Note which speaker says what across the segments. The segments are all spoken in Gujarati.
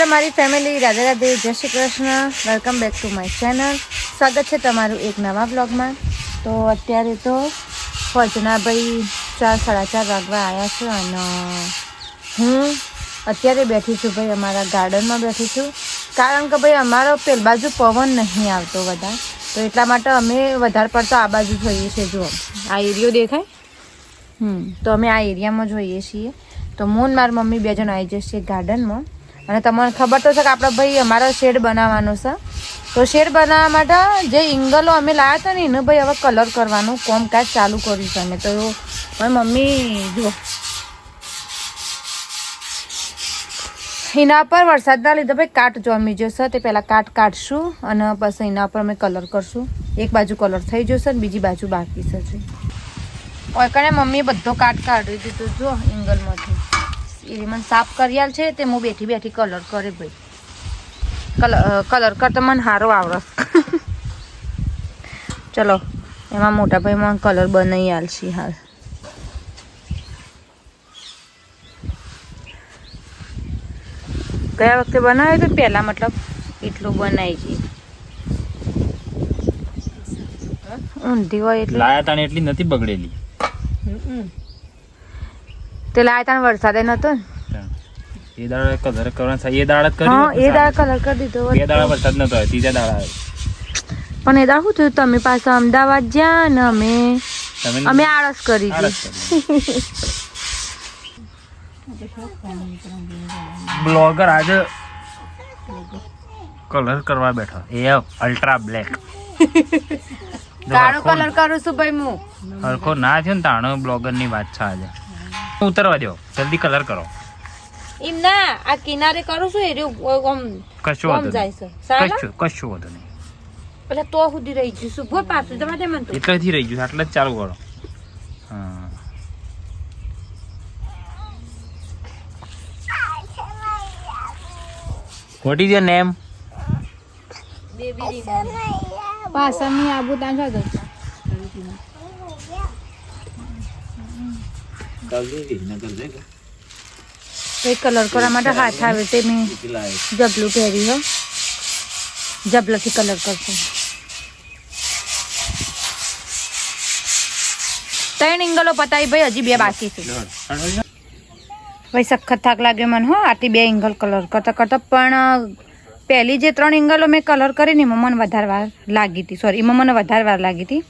Speaker 1: હેલો મારી ફેમિલી, રાધે રાધે, જય Shri Krishna, welcome back to my channel. સ્વાગત છે તમારું એક નવા બ્લોગમાં. તો અત્યારે તો ફોજના ભાઈ 4-4:30 વાગવા આવ્યા છે અને હું અત્યારે બેઠી છું ભાઈ અમારા ગાર્ડનમાં બેઠી છું, કારણ કે ભાઈ અમારો પેલ બાજુ પવન નહીં આવતો વધારે, તો એટલા માટે અમે વધારે પડતો આ બાજુ જોઈએ છીએ. જુઓ આ એરિયો દેખાય, તો અમે આ એરિયામાં જોઈએ છીએ. તો હું ને મારી મમ્મી 2 જણ આવી જઈએ ગાર્ડનમાં. અને તમને ખબર તો છે કે આપણે ભાઈ અમારો શેડ બનાવવાનો છે, તો શેડ બનાવવા માટે જે ઇંગલો અમે લાવ્યા હતા ને એને ભાઈ હવે કલર કરવાનું કામકાજ ચાલુ કર્યું છે અમે. તો મારી મમ્મી જુઓ એના પર વરસાદના લીધે ભાઈ કાટ જમી જશે, તે પહેલાં કાટ કાઢશું અને પછી એના પર અમે કલર કરશું. એક બાજુ કલર થઈ જશે ને બીજી બાજુ બાકી છે. ઓયકણે મમ્મીએ બધો કાટ કાઢી દીધો જો ઇંગલમાંથી. એ મને સાફ કર્યાલ છે તે હું બેઠી બેઠી કલર કરે ભાઈ. કલર કરતા મને સારો આવડે. ચલો એમાં મોટા ભાઈ મને કલર બનાવી આલશી. હાલ ગયા વખતે બનાવ્યો તો પહેલાં મતલબ એટલું બનાવી જઈએ ઊંધી હોય એટલે
Speaker 2: લાયા તાને એટલી નથી બગડેલી.
Speaker 1: તે લાયા તાને વરસાદે નતો ને
Speaker 2: એ દાડા કલર કરવાનો એ દાડા જ કર્યું.
Speaker 1: હા એ દાડા કલર કરી દીધો.
Speaker 2: બે દાડા વરસાદ નતો આવ્યો, ત્રીજા દાડા આવ્યો.
Speaker 1: પણ એ દાડા શું થયું, તમે પાછા અમદાવાદ જ્યાં ને અમે આળસ કરી હતી.
Speaker 2: બ્લોગર આજે કલર કરવા બેઠો. એ અલ્ટ્રા બ્લેક
Speaker 1: કાળો કલર કરું છું ભાઈ હું.
Speaker 2: હરખો ના થયો ને તાણો બ્લોગર ની વાત છે આજે. ઉતરવા દો, જલ્દી કલર કરો.
Speaker 1: એમ ના આ કિનારે કરું છું એ
Speaker 2: કશું
Speaker 1: જાય છે સાલા
Speaker 2: કશું વધુ નહીં.
Speaker 1: એટલે તો સુધી રહી ગયું છું ભો પાછું જવા દે મને.
Speaker 2: એટલેથી રહી ગયું એટલે જ ચાલુ કરો. હા what is your name?
Speaker 1: Baby પાછળની આબુ ત્યાં જતો કઈ કલર કરવા માટે હાથ આવે તે મેં જબલું પહેર્યું હો, જબલાથી કલર કરશું. 3 ઇંગલો પતાવી ભાઈ, હજી 2 બાકી છે ભાઈ. સખત થાક લાગ્યો મને હો આટલી 2 ઇંગલ કલર કરતા કરતા. પણ પહેલી જે 3 ઇંગલો મેં કલર કરી ને એમાં મને વધારે વાર લાગી હતી. સોરી, એમાં મને વધારે વાર લાગી હતી.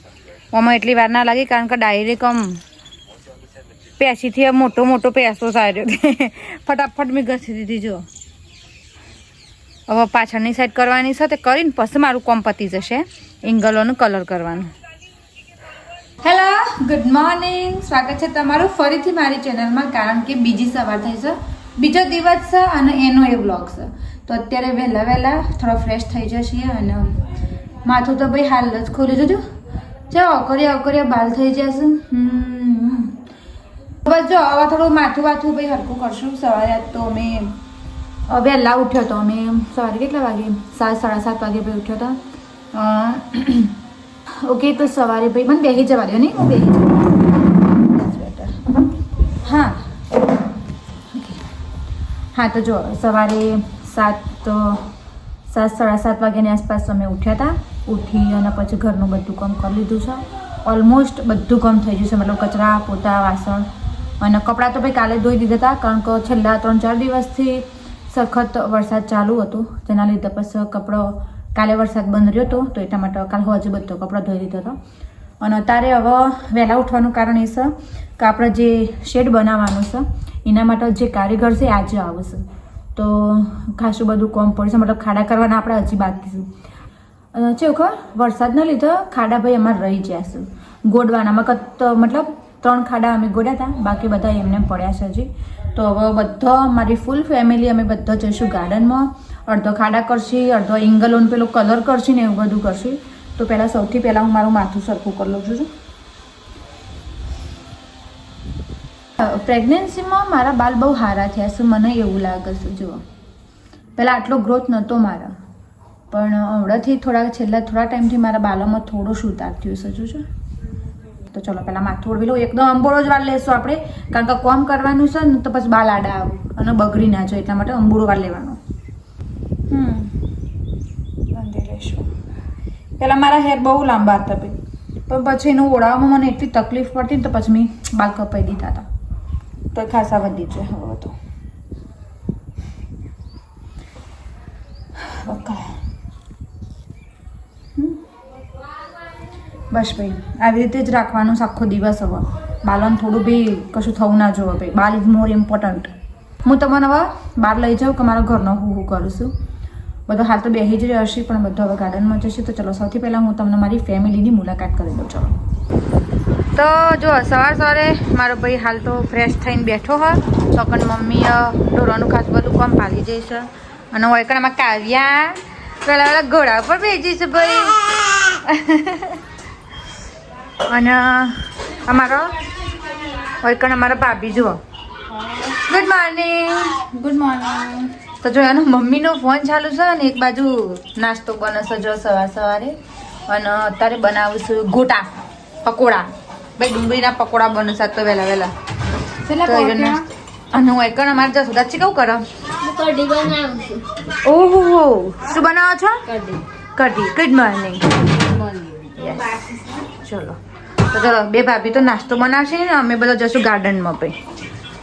Speaker 1: આમાં એટલી વાર ના લાગી કારણ કે ડાયરેક્ટ પેસીથી મોટો મોટો પેસો સાર્યો ફટાફટ મેં ઘસી દીધી. જો હવે પાછળની સાઈડ કરવાની છે તે કરીને પછી મારું કોમ પતી જશે ઇંગલોનું કલર કરવાનું. હેલો, ગુડ મોર્નિંગ, સ્વાગત છે તમારું ફરીથી મારી ચેનલમાં. કારણ કે બીજી સવાર થઈ છે, બીજો દિવસ છે અને એનો એ બ્લોગ છે. તો અત્યારે વહેલા થોડો ફ્રેશ થઈ જશે અને માથું તો ભાઈ હાલ જ ખોલી જજો. ચાલો અવકર્યા બાલ થઈ જશે. બસ જો હવે થોડું માથું ભાઈ હરખું કરશું. સવારે તો અમે વહેલા ઉઠ્યો હતો. અમે સવારે કેટલા વાગે 7-7:30 વાગે ભાઈ ઉઠ્યો હતો. ઓકે, તો સવારે ભાઈ મને બેસી જવા દો નહીં, હું બેસી જવા. હા તો જો સવારે 7-7:30 વાગ્યાની આસપાસ અમે ઉઠ્યા હતા. ઉઠી અને પછી ઘરનું બધું કામ કરી લીધું છે. ઓલમોસ્ટ બધું કામ થઈ ગયું છે, મતલબ કચરા પોતા વાસણ અને કપડાં તો ભાઈ કાલે ધોઈ દીધા હતા. કારણ કે છેલ્લા 3-4 દિવસથી સખત વરસાદ ચાલુ હતો, જેના લીધે પછી કપડો કાલે વરસાદ બંધ રહ્યો હતો તો એટલા માટે કાલે હજુ બધો કપડો ધોઈ દીધો હતો. અને અત્યારે હવે વહેલા ઉઠવાનું કારણ એ છે કે આપણે જે શેડ બનાવવાનું છે એના માટે જે કારીગર છે આજે આવશે. તો ખાસું બધું કામ પડશે, મતલબ ખાડા કરવાના આપણે હજી બાકી છે. છે ખબર વરસાદના લીધે ખાડા ભાઈ અમારે રહી ગયા છે ગોડવાનામાં. મતલબ 3 ખાડા અમે ગોડ્યા હતા, બાકી બધા એમને પડ્યા છે હજી. તો હવે બધો મારી ફૂલ ફેમિલી અમે બધા જઈશું ગાર્ડનમાં. અડધો ખાડા કરશી, અડધો ઇંગલોનું પેલો કલર કરશી ને એવું બધું કરશી. તો સૌથી પહેલાં હું મારું માથું સરખું કરી લઉં છું. પ્રેગ્નન્સીમાં મારા બાલ બહુ સારા થયા છે, મને એવું લાગે છે. જુઓ પહેલાં આટલો ગ્રોથ નહોતો મારા, પણ હમણાંથી છેલ્લા થોડા ટાઈમથી મારા બાલોમાં થોડો સુધાર થયો છે. જોજો તો ચલો પહેલાં માથું ઓળવી લઉં. એકદમ અંબોળો જ વાર લેશું આપણે, કારણ કે કોમ કરવાનું છે ને તો પછી બાલ આડા આવે અને બગડી ના જાય, એટલા માટે અંબોળો વાર લેવાનો. બાંધી લઈશું. પહેલાં મારા હેર બહુ લાંબા હતા ભાઈ, પણ પછી એનું ઓળાવવામાં મને એટલી તકલીફ પડતી ને તો પછી મેં બાલ કપાઈ દીધા હતા. તો એ ખાસા વધી છે હવે તો. બસ ભાઈ આવી રીતે જ રાખવાનું છે આખો દિવસ. હવે બાલોને થોડું બી કશું થવું ના જોવે ભાઈ. બાલ ઇઝ મોર ઇમ્પોર્ટન્ટ. હું તમને હવે બહાર લઈ જાઉં કે મારા ઘરનો હું કરું છું. બધું હાલ તો બેસી જ રહેશે, પણ બધું હવે ગાર્ડનમાં જશે. તો ચલો સૌથી પહેલાં હું તમને મારી ફેમિલીની મુલાકાત કરી દઉં. ચલો તો જો સવારે મારો ભાઈ હાલ તો ફ્રેશ થઈને બેઠો હોય. ચોકન મમ્મી ઢોરાનું ખાસ બધું કામ પાલી જઈશ. અને વળકણમાં કાવ્યા પેલા ઘોડા પર બેસી છે ભાઈ. અને અમારો વળકણ અમારા ભાભી જુઓ. Good morning. Good morning. તો જો એનો મમ્મીનો ફોન ચાલુ છે ને એક બાજુ નાસ્તો બનશે જો સવારે. અને અત્યારે બનાવું છું ગોટા પકોડા. ભાઈ ડુંગળીના પકોડા બનશે તો વહેલા. અને હું એક અમારે જસોદાચી કેવું કરો?
Speaker 3: કઢી બનાવું છું.
Speaker 1: ઓહો શું બનાવો છો? કઢી. Good morning. ચલો તો ચલો બે ભાભી તો નાસ્તો બનાવશે ને અમે બધા જશું ગાર્ડનમાં. ભાઈ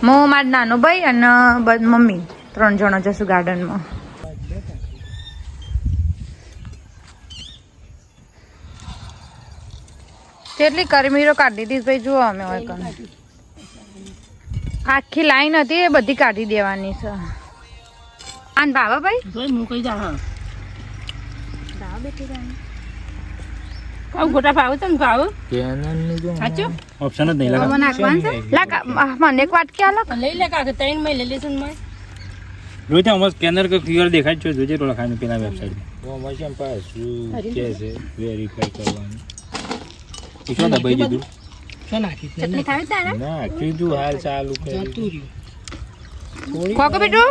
Speaker 1: હું મારો નાનો ભાઈ અને મમ્મી 3 જણા જશું ગાર્ડનમાં. કેટલી કરમીરો કાઢી દીધી ભાઈ જુઓ. અમે હોય આખી લાઈન હતી એ બધી કાઢી દેવાની છે. આન ભાવા ભાઈ
Speaker 3: મૂકી જા. ગોટા ભાવ તને ભાવ સાચું
Speaker 2: ઓપ્શન જ નહીં લાગે.
Speaker 1: મને એક વાટકી આલો.
Speaker 3: લઈ લે કાકે 3 મહિને લઈ લેશું મેં.
Speaker 2: રોહિત હમણાં સ્કેનર કે ક્યુઆર દેખાય છે જોજે થોડા ખાને પેલા વેબસાઈટમાં.
Speaker 4: મશીન પાછું કે છે વેરીફાઈ કરવાનું.
Speaker 2: શું દબાઈ દીધું?
Speaker 3: શું નાખી
Speaker 1: ચટણી ખાવી તારે?
Speaker 4: ના કીધું હાલ ચાલુ કરી
Speaker 1: ખોકો બેટુ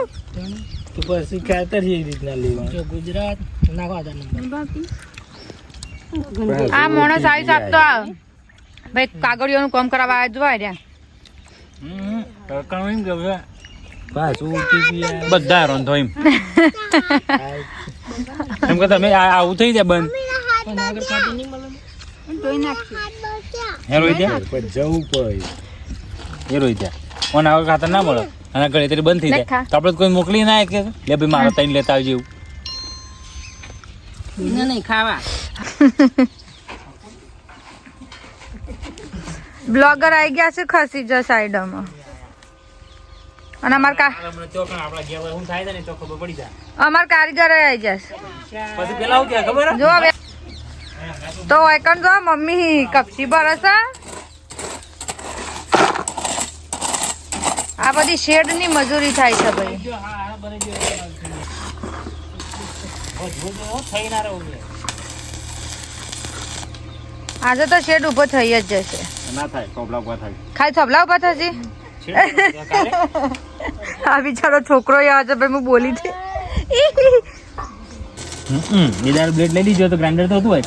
Speaker 4: તો પછી ખાતર એ રીતના લેવાનું.
Speaker 3: જો ગુજરાત નાખો આધાર નંબર.
Speaker 1: આ માણસ આવી આપતો આવ ભાઈ કાગળિયોનું કામ કરાવવા આવ્યા રહ્યા.
Speaker 4: પાછું OTP
Speaker 2: બધા હેરાન થયો એમ કે તમે આવું થઈ જાય બંધ.
Speaker 3: પણ આગળ ખાતી નહીં મળે.
Speaker 2: હે રોહિત
Speaker 4: પછી જવું પડે.
Speaker 2: એ રોહિત ઓન આગળ ખાતર ના મળે અને ઘરે તરી બંધ થઈ જાય તો આપણે કોઈ મોકલી ના કે લે ભાઈ મારા તઈને લેતા આવજો એવું.
Speaker 3: નહીં ખાવા.
Speaker 1: બ્લોગર આવી ગયા છે ખસી જ સાઈડમાં. અને અમાર કારીગર આવી જશે. જો હવે તો એકણ જો મમ્મી કપસી ભરશે. આ બધી શેડ ની મજૂરી થાય છે ભાઈ. આજે તો શેડ ઉભો થઈ જ જશે.
Speaker 2: ના થાય થોબલા ઉભા થાય.
Speaker 1: ખાલી થોબલા ઉભા થશે. આ બિચારો છોકરો યાર છે ભાઈ. હું બોલી હતી
Speaker 2: નિદાર બ્લેડ લઈ લીધો તો ગ્રાઇન્ડર તો હતું હોય.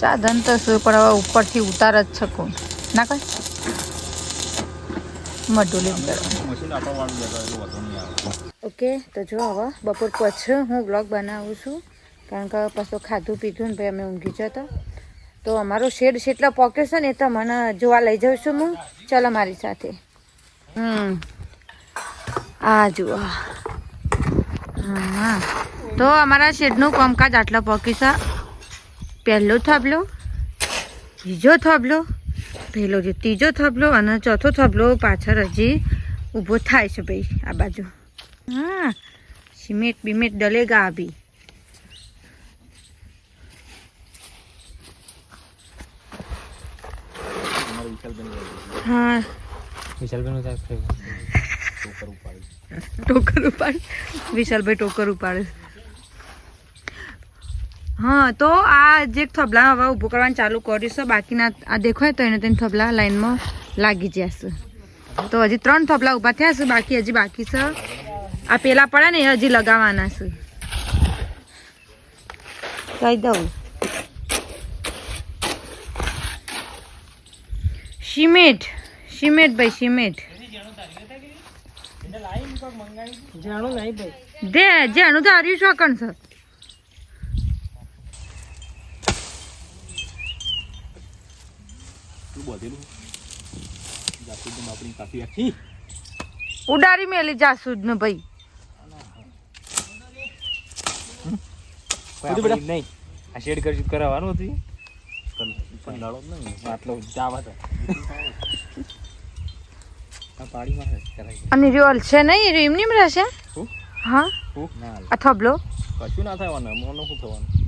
Speaker 1: સાધન તો શું પણ હવે ઉપરથી ઉતાર જ છે કોણ ના કઈ મઢુલી ઓકે. તો જો હવે બપોર પછી હું બ્લોગ બનાવું છું કારણ કે પછી ખાધું પીધું ને ભાઈ અમે ઊંઘી જતા. તો અમારો શેડ જેટલો પોક્યો છે ને એ તો મને જોવા લઈ જાઉં છું હું. ચાલો મારી સાથે. આ જુઓ. હા તો અમારા શેડનું કામકાજ આટલા પોકી છે. પહેલો થાંભલો, બીજો થાંભલો, પહેલો જે ત્રીજો થાંભલો અને ચોથો થાંભલો પાછળ હજી ઊભો થાય છે ભાઈ આ બાજુ. હા સિમેન્ટ બિમેન્ટ ડલેગા અભી. હા ટોકર ઉપાડ. વિશાલભાઈ ટોકર ઉપાડે. હા તો આ જે થબલા હવે ઊભું કરવાનું ચાલુ કર્યું છે. બાકીના આ દેખાય તો એને તેને થબલા લાઈનમાં લાગી જશે. તો હજી 3 થબલા ઊભા થયા છે. બાકી હજી બાકી છે. આ પેલા પડ્યા ને એ હજી લગાવવાના છે. કહી દઉં સિમેન્ટ ભાઈ સિમેન્ટ.
Speaker 3: જાણું નહીં ભાઈ.
Speaker 1: દે જેનું તો આર્યું શોકણ છે ઉડારી મેલી જાસૂદ ને ભાઈ
Speaker 2: નહીં આ શેડ કરી કરાવવાનું હતું પણ આટલો જાવા
Speaker 1: અને રોલ છે નહીં રહ્યું એમની રહેશે હા આ થબલો
Speaker 2: કશું ના થવાનું મોનું શું થવાનું